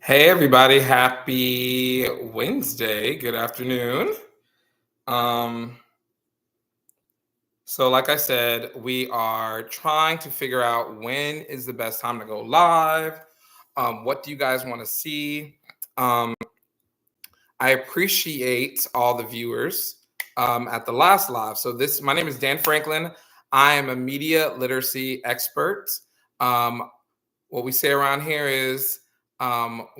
Hey everybody, happy Wednesday. Good afternoon. Um, so like I said, we are trying to figure out when is the best time to go live. What do you guys want to see? Um, I appreciate all the viewers at the last live. So my name is Dan Franklin. I am a media literacy expert. Um, what we say around here is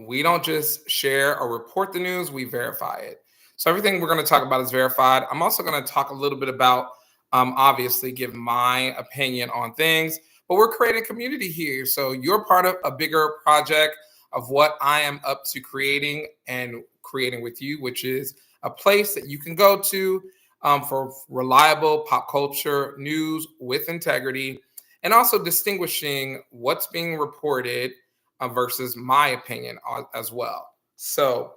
we don't just share or report the news, we verify it. So everything we're going to talk about is verified. I'm also going to talk a little bit about, obviously, give my opinion on things, but we're creating community here. So you're part of a bigger project of what I am up to creating and creating with you, which is a place that you can go to for reliable pop culture news with integrity and also distinguishing what's being reported versus my opinion as well. So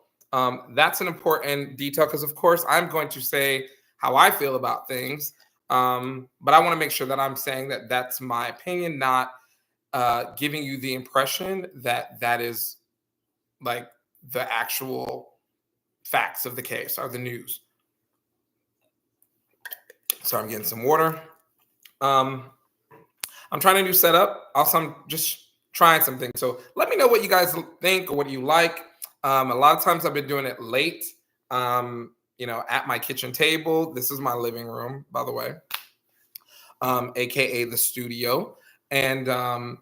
that's an important detail because, of course, I'm going to say how I feel about things, but I want to make sure that I'm saying that that's my opinion, not giving you the impression that that is like the actual facts of the case or the news. So I'm getting some water. I'm trying a new setup. Also, I'm just trying some things. So let me know what you guys think or what you like. A lot of times I've been doing it late, at my kitchen table. This is my living room, by the way, AKA the studio. And I'm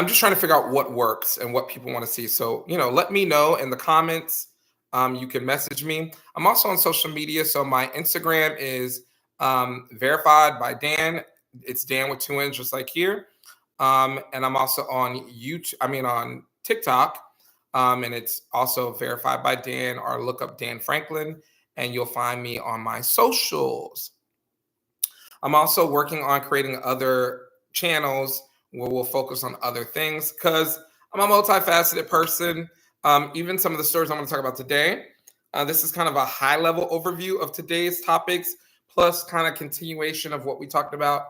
just trying to figure out what works and what people want to see. So, let me know in the comments. You can message me. I'm also on social media. So my Instagram is verified by Dan. It's Dan with 2 N's, just like here. And I'm also on on TikTok. And it's also verified by Dan, or look up Dan Franklin and you'll find me on my socials. I'm also working on creating other channels where we'll focus on other things because I'm a multifaceted person. Even some of the stories I'm going to talk about today. This is kind of a high level overview of today's topics, plus kind of continuation of what we talked about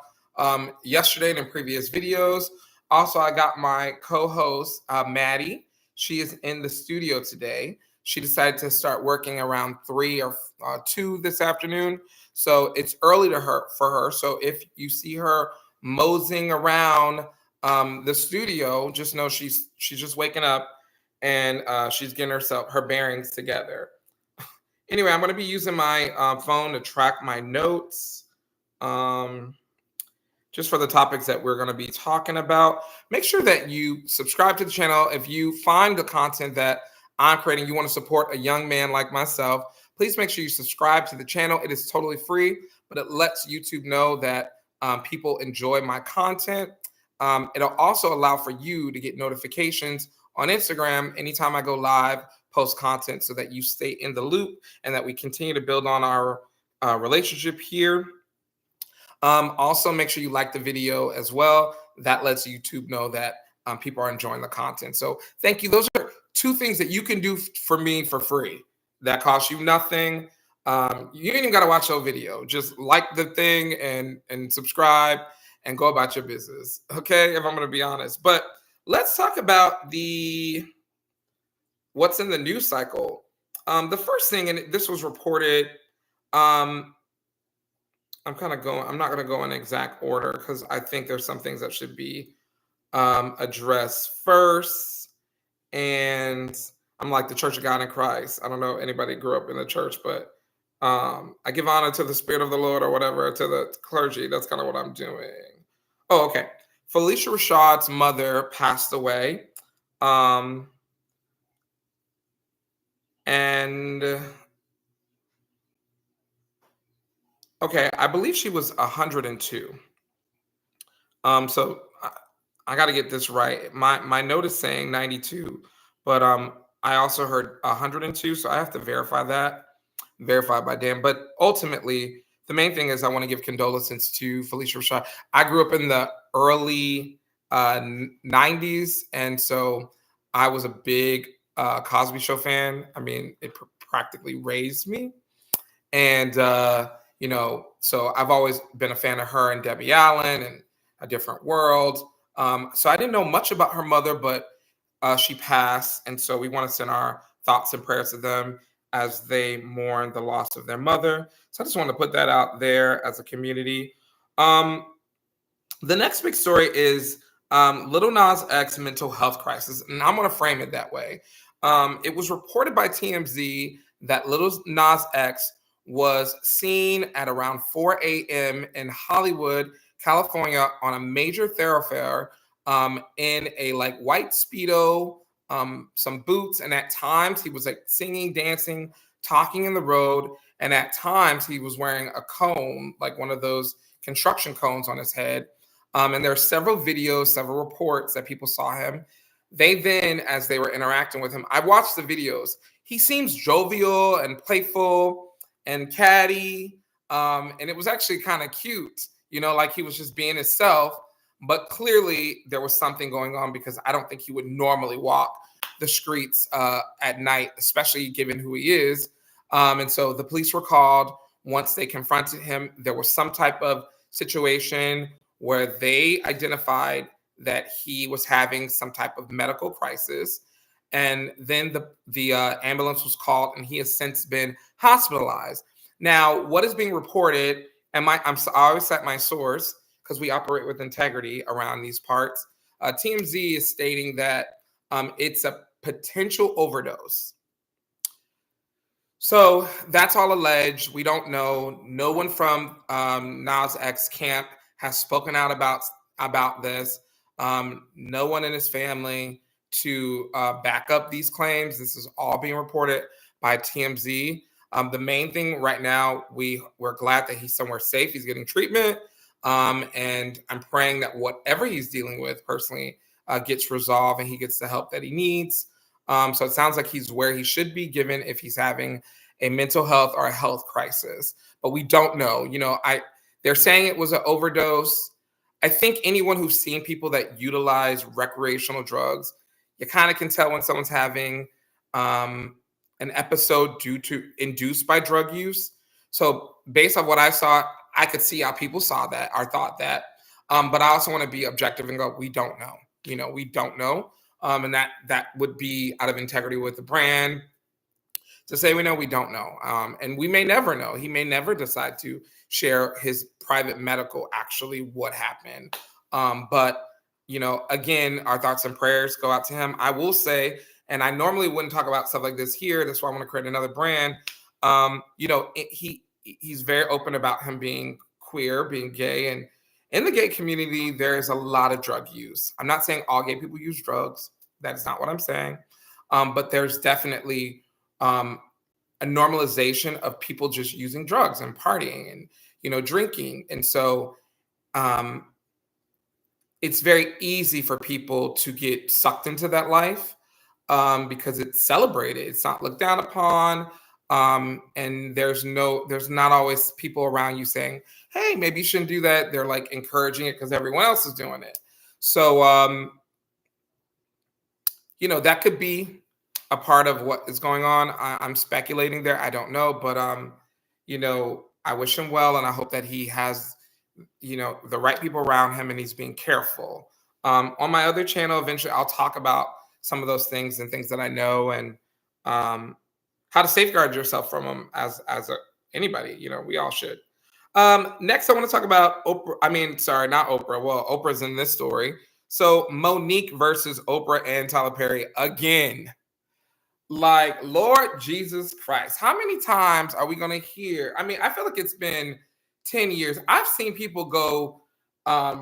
yesterday and in previous videos. Also, I got my co-host, Maddie. She is in the studio today. She decided to start working around 3 or 2 this afternoon. So it's early for her. So if you see her moseying around the studio, just know she's just waking up and she's getting her bearings together. Anyway, I'm going to be using my phone to track my notes. Just for the topics that we're going to be talking about. Make sure that you subscribe to the channel. If you find the content that I'm creating, you want to support a young man like myself, please make sure you subscribe to the channel. It is totally free, but it lets YouTube know that people enjoy my content. It'll also allow for you to get notifications on Instagram anytime I go live, post content, so that you stay in the loop and that we continue to build on our relationship here. Also, make sure you like the video as well. That lets YouTube know that people are enjoying the content. So thank you. Those are 2 things that you can do for me for free. That costs you nothing. You ain't even got to watch the video. Just like the thing and subscribe and go about your business. Okay, if I'm going to be honest. But let's talk about what's in the news cycle. The first thing, and this was reported, I'm not going to go in exact order because I think there's some things that should be addressed first. And I'm like the Church of God in Christ. I don't know anybody grew up in the church, but I give honor to the Spirit of the Lord or whatever, to the clergy. That's kind of what I'm doing. Oh, okay. Felicia Rashad's mother passed away. Okay, I believe she was 102. So I got to get this right. My note is saying 92, but I also heard 102, so I have to verify that. Verified by Dan. But ultimately, the main thing is I want to give condolences to Felicia Rashad. I grew up in the early 90s, and so I was a big Cosby Show fan. I mean, it practically raised me. And so I've always been a fan of her and Debbie Allen and A Different World. So I didn't know much about her mother, but she passed, and so we want to send our thoughts and prayers to them as they mourn the loss of their mother. So I just want to put that out there as a community. Um, the next big story is Lil Nas X mental health crisis, and I'm going to frame it that way. It was reported by TMZ that Lil Nas X was seen at around 4 a.m. in Hollywood, California, on a major thoroughfare in a like white Speedo, some boots, and at times he was like singing, dancing, talking in the road, and at times he was wearing a cone, like one of those construction cones on his head. And there are several videos, several reports that people saw him. They then, as they were interacting with him, I watched the videos. He seems jovial and playful and catty. And it was actually kind of cute, like he was just being himself. But clearly there was something going on because I don't think he would normally walk the streets at night, especially given who he is. And so the police were called. Once they confronted him, there was some type of situation where they identified that he was having some type of medical crisis. And then the ambulance was called, and he has since been hospitalized. Now, what is being reported, and I always cite my source because we operate with integrity around these parts. TMZ is stating that it's a potential overdose. So that's all alleged. We don't know. No one from Nas X camp has spoken out about this. No one in his family to back up these claims. This is all being reported by TMZ. The main thing right now, we're glad that he's somewhere safe. He's getting treatment. And I'm praying that whatever he's dealing with personally gets resolved and he gets the help that he needs. So it sounds like he's where he should be given if he's having a mental health or a health crisis. But we don't know. They're saying it was an overdose. I think anyone who's seen people that utilize recreational drugs, you kind of can tell when someone's having an episode induced by drug use. So based on what I saw, I could see how people saw that or thought that. But I also want to be objective and go, we don't know. We don't know. And that would be out of integrity with the brand to say we know, we don't know. And we may never know. He may never decide to share his private medical, actually what happened. But, again, our thoughts and prayers go out to him. I will say, and I normally wouldn't talk about stuff like this here. That's why I want to create another brand. He's very open about him being queer, being gay. And in the gay community, there's a lot of drug use. I'm not saying all gay people use drugs. That is not what I'm saying. But there's definitely a normalization of people just using drugs and partying and, drinking. And so it's very easy for people to get sucked into that life because it's celebrated. It's not looked down upon. And there's not always people around you saying, hey, maybe you shouldn't do that. They're like encouraging it because everyone else is doing it. So, that could be a part of what is going on. I'm speculating there. I don't know, but, I wish him well. And I hope that he has, the right people around him and he's being careful. On my other channel, eventually I'll talk about some of those things and things that I know and, how to safeguard yourself from them as anybody, we all should. Next, I want to talk about Oprah. I mean, sorry, not Oprah. Well, Oprah's in this story. So Monique versus Oprah and Tyler Perry again. Like, Lord Jesus Christ, how many times are we going to hear? I mean, I feel like it's been 10 years. I've seen people go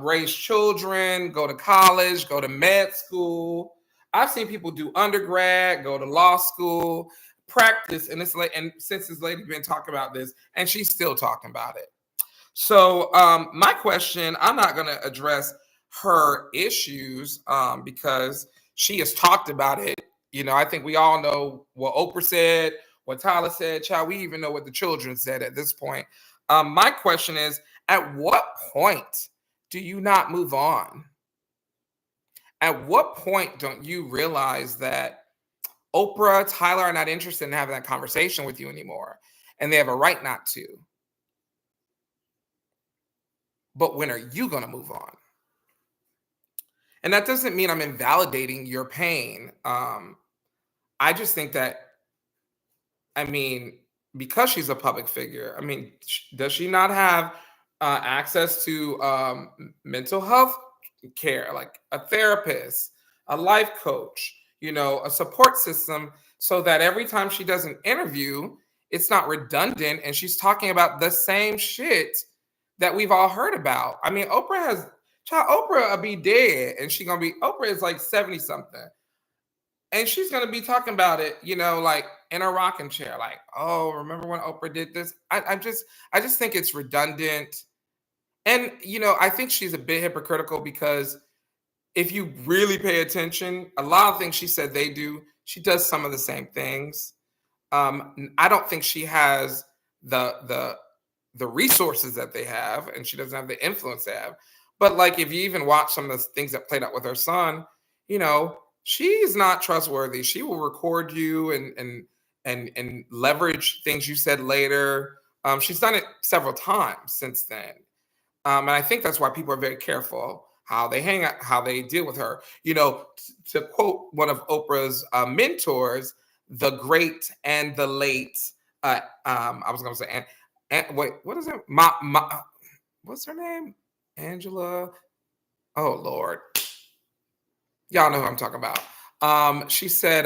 raise children, go to college, go to med school. I've seen people do undergrad, go to law school, practice, and since this lady been talking about this, and she's still talking about it. So my question, I'm not going to address her issues because she has talked about it. I think we all know what Oprah said, what Tyler said. Child, we even know what the children said at this point. My question is, at what point do you not move on? At what point don't you realize that Oprah, Tyler are not interested in having that conversation with you anymore, and they have a right not to? But when are you going to move on? And that doesn't mean I'm invalidating your pain. I just think that, I mean, because she's a public figure, I mean, does she not have access to mental health care, like a therapist, a life coach, a support system, so that every time she does an interview, it's not redundant and she's talking about the same shit that we've all heard about? I mean, Oprah will be dead and Oprah is like 70 something. And she's gonna be talking about it, like in a rocking chair, like, oh, remember when Oprah did this? I just think it's redundant. And I think she's a bit hypocritical because if you really pay attention, a lot of things she said she does some of the same things. I don't think she has the resources that they have, and she doesn't have the influence they have. But like, if you even watch some of the things that played out with her son, she's not trustworthy. She will record you and leverage things you said later. She's done it several times since then. And I think that's why people are very careful how they hang out, how they deal with her. To quote one of Oprah's mentors, the great and the late, I was going to say, and wait, what is it? What's her name? Angela. Oh, Lord. Y'all know who I'm talking about. She said,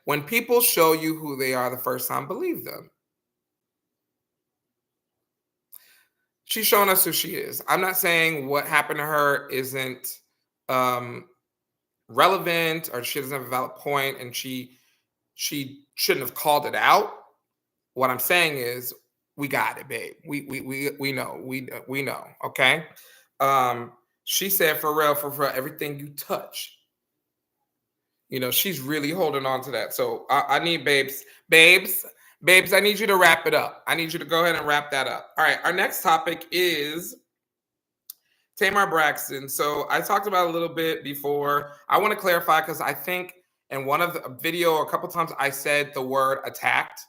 when people show you who they are the first time, believe them. She's showing us who she is. I'm not saying what happened to her isn't relevant or she doesn't have a valid point and she shouldn't have called it out. What I'm saying is, we got it, babe. We know. Okay. She said, for real, everything you touch. She's really holding on to that. So I need babes, I need you to wrap it up. I need you to go ahead and wrap that up. All right. Our next topic is Tamar Braxton. So I talked about it a little bit before. I want to clarify because I think in one of the video, a couple times I said the word attacked.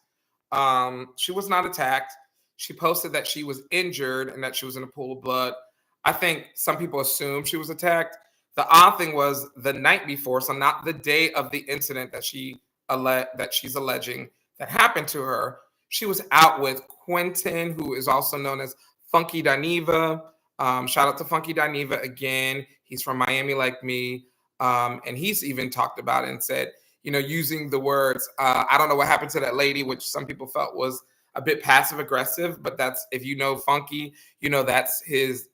She was not attacked. She posted that she was injured and that she was in a pool of blood. I think some people assume she was attacked. The odd thing was the night before, so not the day of the incident that she's alleging that happened to her, she was out with Quentin, who is also known as Funky Dineva. Shout out to Funky Dineva again. He's from Miami like me. And he's even talked about it and said, using the words, I don't know what happened to that lady, which some people felt was a bit passive aggressive, but that's, if you know Funky, that's his,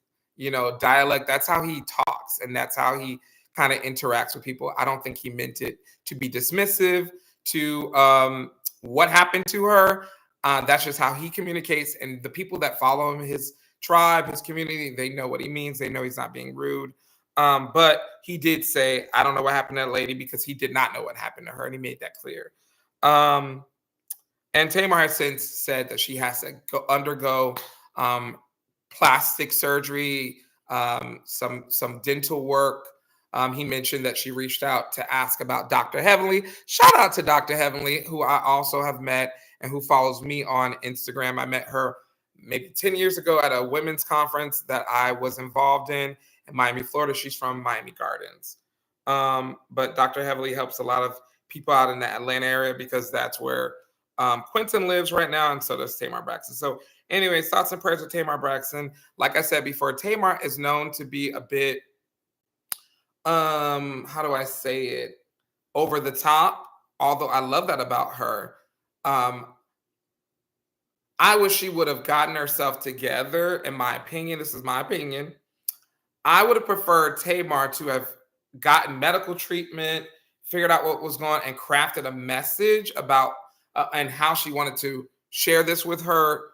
dialect. That's how he talks. And that's how he kind of interacts with people. I don't think he meant it to be dismissive to what happened to her. That's just how he communicates. And the people that follow him, his tribe, his community, they know what he means. They know he's not being rude. But he did say, I don't know what happened to that lady, because he did not know what happened to her. And he made that clear. And Tamar has since said that she has to undergo plastic surgery, some dental work. He mentioned that she reached out to ask about Dr. Heavenly. Shout out to Dr. Heavenly, who I also have met and who follows me on Instagram. I met her maybe 10 years ago at a women's conference that I was involved in Miami, Florida. She's from Miami Gardens. But Dr. Heavenly helps a lot of people out in the Atlanta area because that's where Quentin lives right now, and so does Tamar Braxton. So anyways, thoughts and prayers with Tamar Braxton. Like I said before, Tamar is known to be a bit, how do I say it, over the top, although I love that about her. I wish she would have gotten herself together, in my opinion. This is my opinion. I would have preferred Tamar to have gotten medical treatment, figured out what was going on, and crafted a message about and how she wanted to share this with her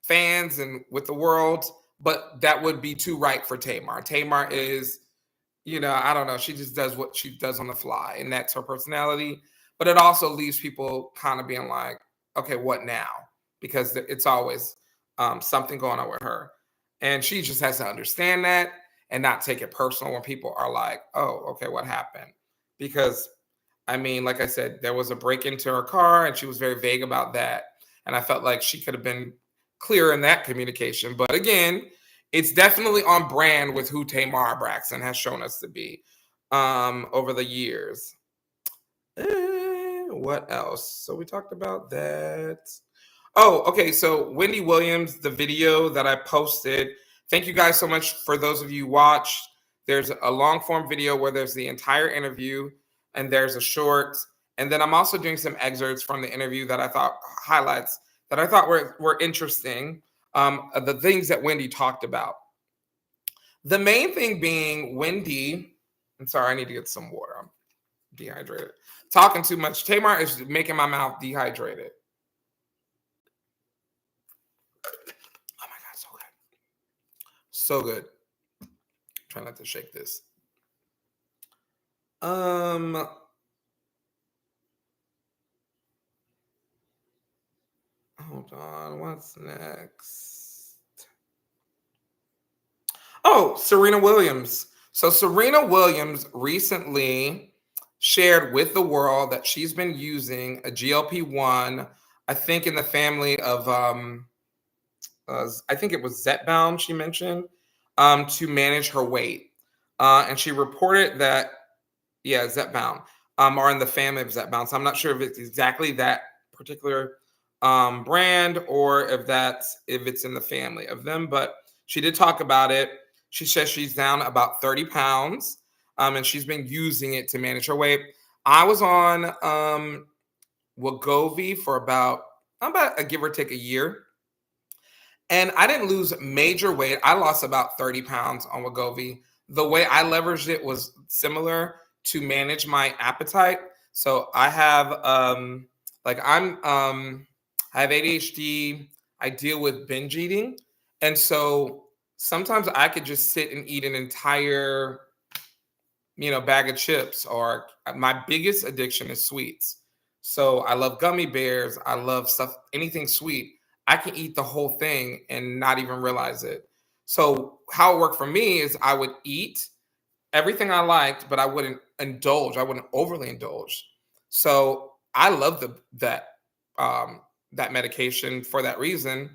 fans and with the world. But that would be too right for Tamar. Tamar is, I don't know. She just does what she does on the fly, and that's her personality. But it also leaves people kind of being like, okay, what now? Because it's always something going on with her. And she just has to understand that and not take it personal when people are like, oh, okay, what happened? Because, I mean, like I said, there was a break into her car and she was very vague about that. And I felt like she could have been clearer in that communication. But again, it's definitely on brand with who Tamar Braxton has shown us to be over the years. What else? So we talked about that. Oh, okay. So Wendy Williams, the video that I posted. Thank you guys so much for those of you who watched. There's a long form video where there's the entire interview and there's a short. And then I'm also doing some excerpts from the interview that I thought highlights that I thought were interesting. The things that Wendy talked about. The main thing being Wendy. I'm sorry, I need to get some water. I'm dehydrated. Talking too much. Tamar is making my mouth dehydrated. Oh my God, so good. So good. Try not to shake this. Hold on. What's next? Oh, Serena Williams. So Serena Williams recently shared with the world that she's been using a GLP-1, I think in the family of, I think it was Zepbound she mentioned, to manage her weight. And she reported that, yeah, Zepbound, are in the family of Zepbound. So I'm not sure if it's exactly that particular brand or if it's in the family of them, but she did talk about it. She says she's down about 30 pounds. And she's been using it to manage her weight. I was on Wegovy for about a give or take a year. And I didn't lose major weight. I lost about 30 pounds on Wegovy. The way I leveraged it was similar to manage my appetite. So I have I have ADHD. I deal with binge eating. And so sometimes I could just sit and eat an entire bag of chips, or my biggest addiction is sweets. So I love gummy bears. I love stuff, anything sweet. I can eat the whole thing and not even realize it. So how it worked for me is I would eat everything I liked, but I wouldn't indulge. I wouldn't overly indulge. So I love that medication for that reason,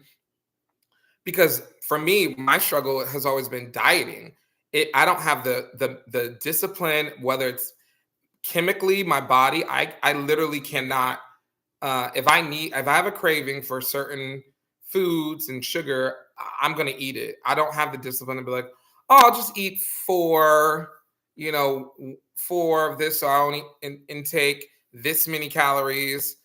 because for me, my struggle has always been dieting. I don't have the discipline, whether it's chemically, my body, I literally cannot, if I have a craving for certain foods and sugar, I'm going to eat it. I don't have the discipline to be like, oh, I'll just eat four of this. So I only intake this many calories.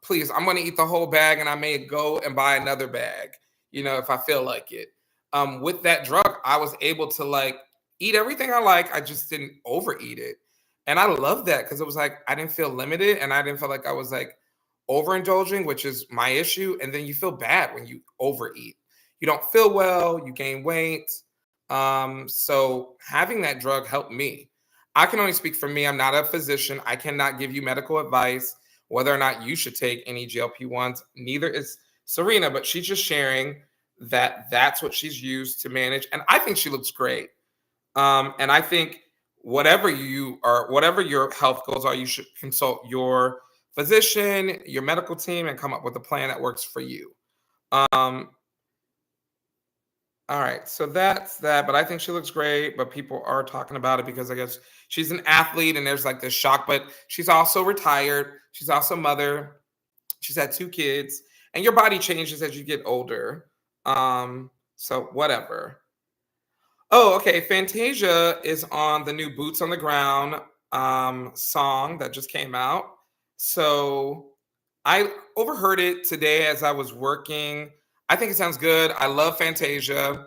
Please, I'm going to eat the whole bag, and I may go and buy another bag, if I feel like it. With that drug, I was able to eat everything I like. I just didn't overeat it. And I love that because it was like, I didn't feel limited and I didn't feel like I was overindulging, which is my issue. And then you feel bad when you overeat. You don't feel well, you gain weight. So having that drug helped me. I can only speak for me. I'm not a physician. I cannot give you medical advice whether or not you should take any GLP-1s. Neither is Serena, but she's just sharing that that's what she's used to manage. And I think she looks great. And I think whatever your health goals are, you should consult your physician, your medical team, and come up with a plan that works for you. All right, so that's that. But I think she looks great, but people are talking about it because I guess she's an athlete and there's this shock, but she's also retired. She's also a mother. She's had 2 kids, and your body changes as you get older. So whatever. Oh, okay. Fantasia is on the new Boots on the Ground song that just came out. So I overheard it today as I was working. I think it sounds good. I love Fantasia,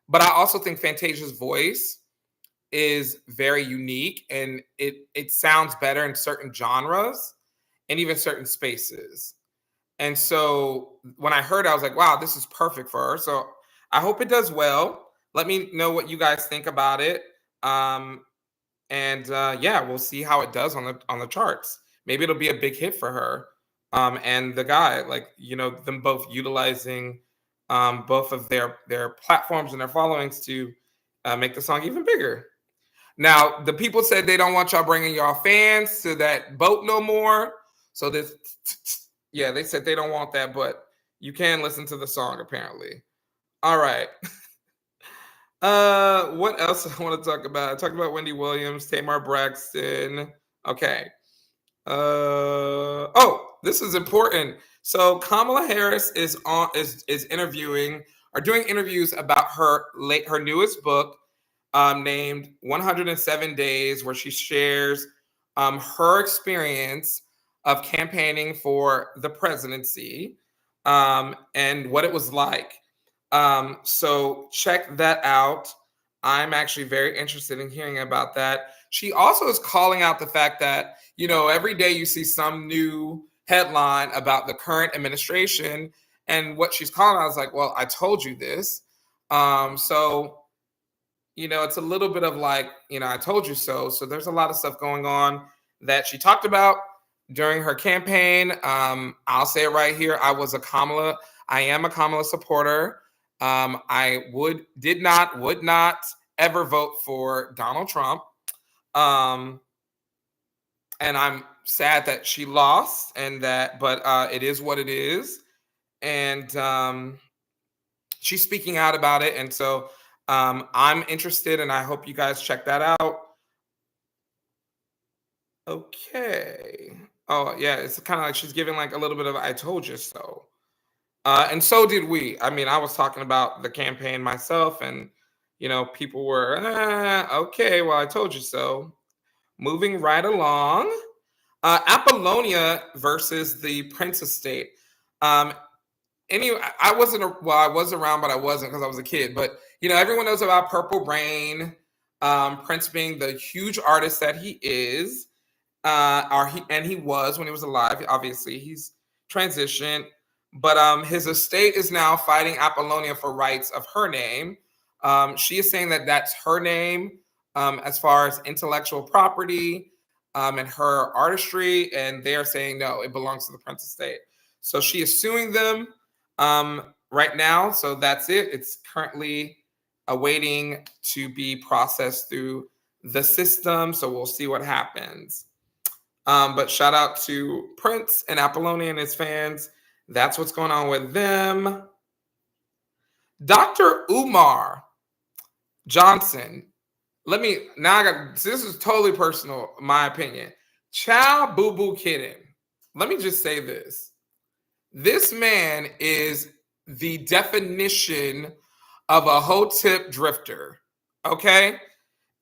but I also think Fantasia's voice is very unique, and it sounds better in certain genres and even certain spaces. And so when I heard it, I was like, wow, this is perfect for her. So I hope it does well. Let me know what you guys think about it. Yeah, we'll see how it does on the charts. Maybe it'll be a big hit for her. And the guy, them both utilizing both of their platforms and their followings to make the song even bigger. Now, the people said they don't want y'all bringing y'all fans to that boat no more. So yeah, they said they don't want that, but you can listen to the song apparently. All right. What else I want to talk about? I talked about Wendy Williams, Tamar Braxton. Okay. This is important. So Kamala Harris is interviewing or doing interviews about her newest book, named 107 Days, where she shares her experience of campaigning for the presidency, and what it was like. So check that out. I'm actually very interested in hearing about that. She also is calling out the fact that, every day you see some new headline about the current administration. And what she's calling out is like, well, I told you this. So, it's a little bit of like, I told you so. So there's a lot of stuff going on that she talked about during her campaign. I'll say it right here. I am a Kamala supporter. I would not ever vote for Donald Trump. And I'm sad that she lost, but it is what it is. And she's speaking out about it. And so I'm interested, and I hope you guys check that out. Okay. Oh, yeah. It's kind of like she's giving like a little bit of I told you so. And so did we. I mean, I was talking about the campaign myself, and, people were, okay, well, I told you so. Moving right along. Apollonia versus the Prince estate. Anyway, I was around, but I wasn't because I was a kid. But everyone knows about Purple Rain. Prince being the huge artist that he is, and he was when he was alive. Obviously, he's transitioned, but his estate is now fighting Apollonia for rights of her name. She is saying that that's her name, as far as intellectual property, and her artistry, and they are saying no, it belongs to the Prince estate. So she is suing them right now. So that's it. It's currently awaiting to be processed through the system. So we'll see what happens. But shout out to Prince and Apollonia and his fans. That's what's going on with them. Dr. Umar Johnson. This is totally personal, my opinion. Chow boo boo kidding. Let me just say this. This man is the definition of a hotep drifter. Okay.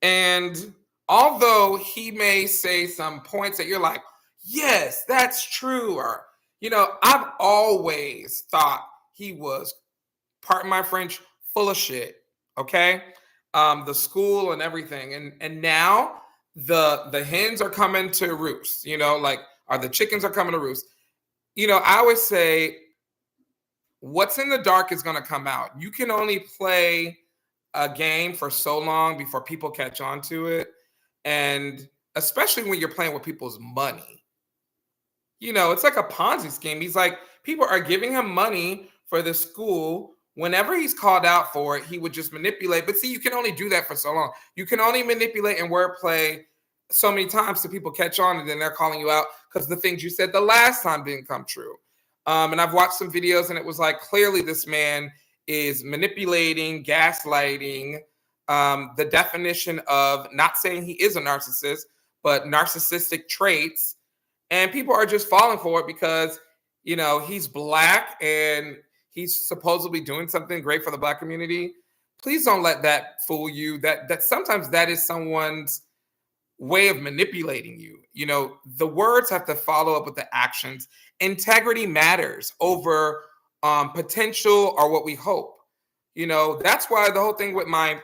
And although he may say some points that you're like, yes, that's true. Or, I've always thought he was, pardon my French, full of shit. Okay. The school and everything. And now the hens are coming to roost, or the chickens are coming to roost. I always say what's in the dark is going to come out. You can only play a game for so long before people catch on to it. And especially when you're playing with people's money. It's like a Ponzi scheme. He's like, people are giving him money for the school. Whenever he's called out for it, he would just manipulate. But see, you can only do that for so long. You can only manipulate and wordplay so many times so people catch on, and then they're calling you out because the things you said the last time didn't come true. And I've watched some videos, and it was like, clearly this man is manipulating, gaslighting, the definition of, not saying he is a narcissist, but narcissistic traits. And people are just falling for it because, he's Black and he's supposedly doing something great for the Black community. Please don't let that fool you. That sometimes that is someone's way of manipulating you. The words have to follow up with the actions. Integrity matters over potential or what we hope. That's why the whole thing with my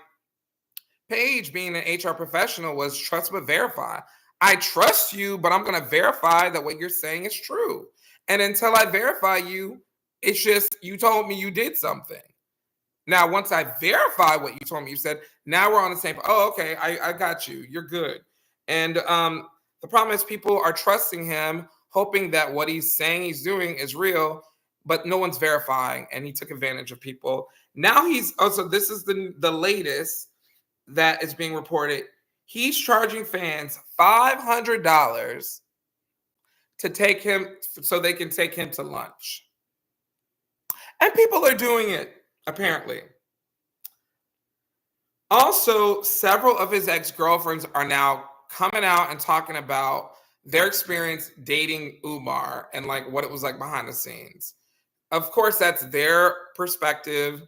page being an HR professional was trust but verify. I trust you, but I'm going to verify that what you're saying is true. And until I verify you, it's just, you told me you did something. Now, once I verify what you told me you said, now we're on the same. Oh, okay, I got you. You're good. And the problem is people are trusting him, hoping that what he's saying he's doing is real, but no one's verifying, and he took advantage of people. Now this is the latest that is being reported. He's charging fans $500 to take him, so they can take him to lunch. And people are doing it, apparently. Also, several of his ex-girlfriends are now coming out and talking about their experience dating Umar and like what it was like behind the scenes. Of course, that's their perspective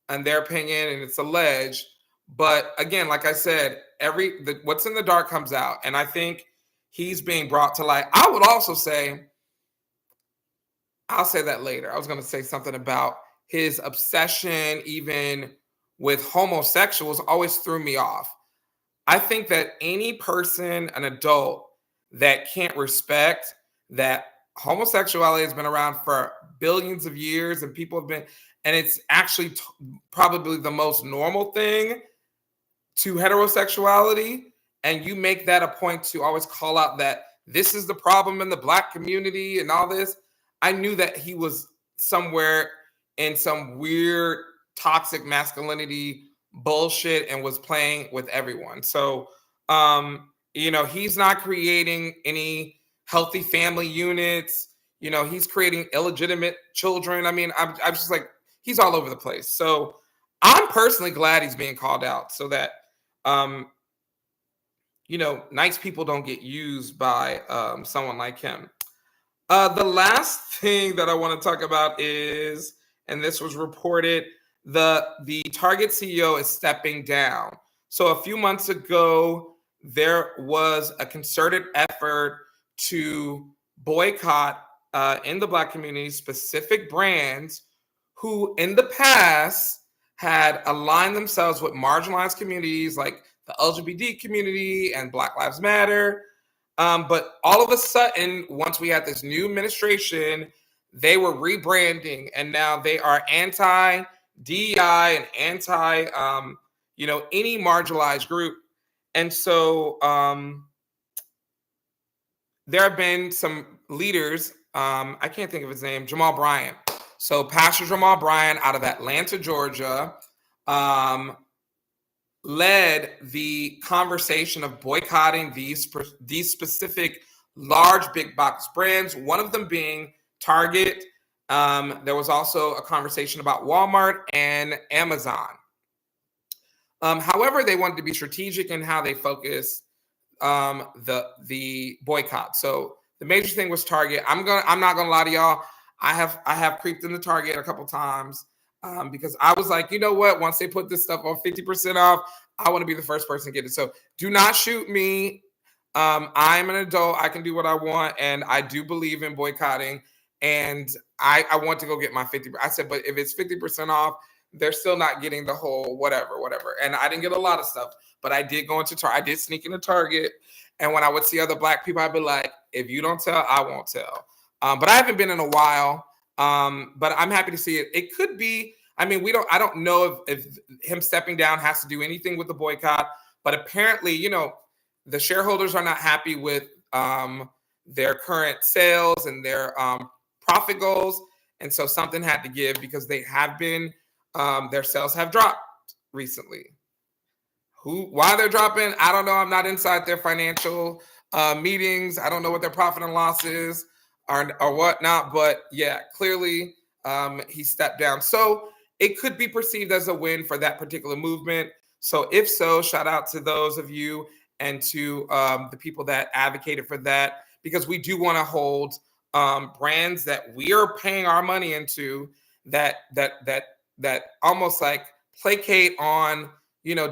and their opinion, and it's alleged. But again, like I said, what's in the dark comes out, and I think he's being brought to light. I would also say, I'll say that later. I was going to say something about his obsession, even with homosexuals, always threw me off. I think that any person, an adult, that can't respect that homosexuality has been around for billions of years and people have been, and it's actually probably the most normal thing to heterosexuality. And you make that a point to always call out that this is the problem in the Black community and all this. I knew that he was somewhere in some weird toxic masculinity bullshit and was playing with everyone. So, he's not creating any healthy family units. He's creating illegitimate children. I mean, I'm just like, he's all over the place. So I'm personally glad he's being called out so that, nice people don't get used by someone like him. The last thing that I want to talk about is, and this was reported, the Target CEO is stepping down. So a few months ago, there was a concerted effort to boycott in the Black community specific brands who in the past had aligned themselves with marginalized communities like the LGBT community and Black Lives Matter. But all of a sudden, once we had this new administration, they were rebranding, and now they are anti-DEI and anti, any marginalized group. And so there have been some leaders, I can't think of his name, Jamal Bryant. So Pastor Jamal Bryant out of Atlanta, Georgia, led the conversation of boycotting these specific large big box brands, one of them being Target. There was also a conversation about Walmart and Amazon. However, they wanted to be strategic in how they focus the boycott. So the major thing was Target. I'm not gonna lie to y'all. I have creeped into Target a couple times because I was like, you know what? Once they put this stuff on 50% off, I want to be the first person to get it. So do not shoot me. I'm an adult. I can do what I want, and I do believe in boycotting. And I want to go get my 50%. I said, but if it's 50% off, they're still not getting the whole whatever. And I didn't get a lot of stuff, but I did go into Target. I did sneak into Target. And when I would see other Black people, I'd be like, if you don't tell, I won't tell. But I haven't been in a while. But I'm happy to see it. It could be, I don't know if him stepping down has to do anything with the boycott, but apparently, the shareholders are not happy with their current sales and their profit goals. And so something had to give because they have been, their sales have dropped recently. Why they're dropping, I don't know. I'm not inside their financial meetings. I don't know what their profit and loss is or whatnot. But yeah, clearly he stepped down. So it could be perceived as a win for that particular movement. So if so, shout out to those of you and to the people that advocated for that, because we do want to hold brands that we are paying our money into that almost like placate on,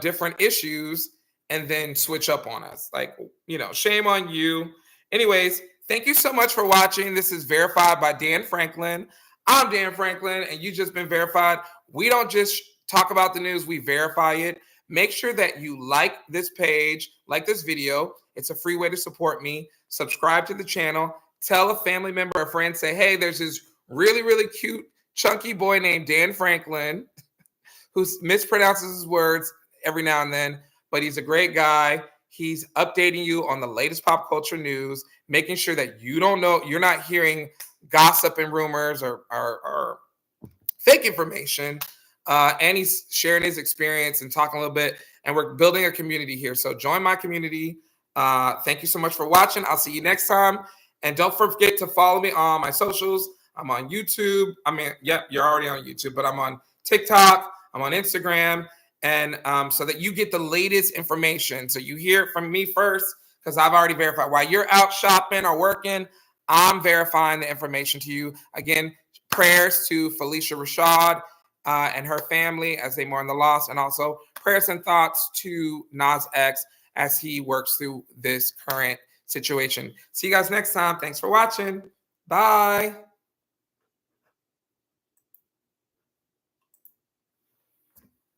different issues and then switch up on us. Like, shame on you. Anyways, thank you so much for watching. This is Verified by Dan Franklin. I'm Dan Franklin, and you just been verified. We don't just talk about the news, we verify it. Make sure that you like this page, like this video. It's a free way to support me. Subscribe to the channel. Tell a family member or friend, say, hey, there's this really, really cute, chunky boy named Dan Franklin who mispronounces his words every now and then, but he's a great guy. He's updating you on the latest pop culture news, making sure that you're not hearing gossip and rumors or fake information. And he's sharing his experience and talking a little bit, and we're building a community here. So join my community. Thank you so much for watching. I'll see you next time. And don't forget to follow me on my socials. I'm on YouTube. You're already on YouTube, but I'm on TikTok. I'm on Instagram. And so that you get the latest information. So you hear it from me first, because I've already verified. While you're out shopping or working, I'm verifying the information to you. Again, prayers to Felicia Rashad and her family as they mourn the loss, and also prayers and thoughts to Nas X as he works through this current situation. See you guys next time. Thanks for watching. Bye.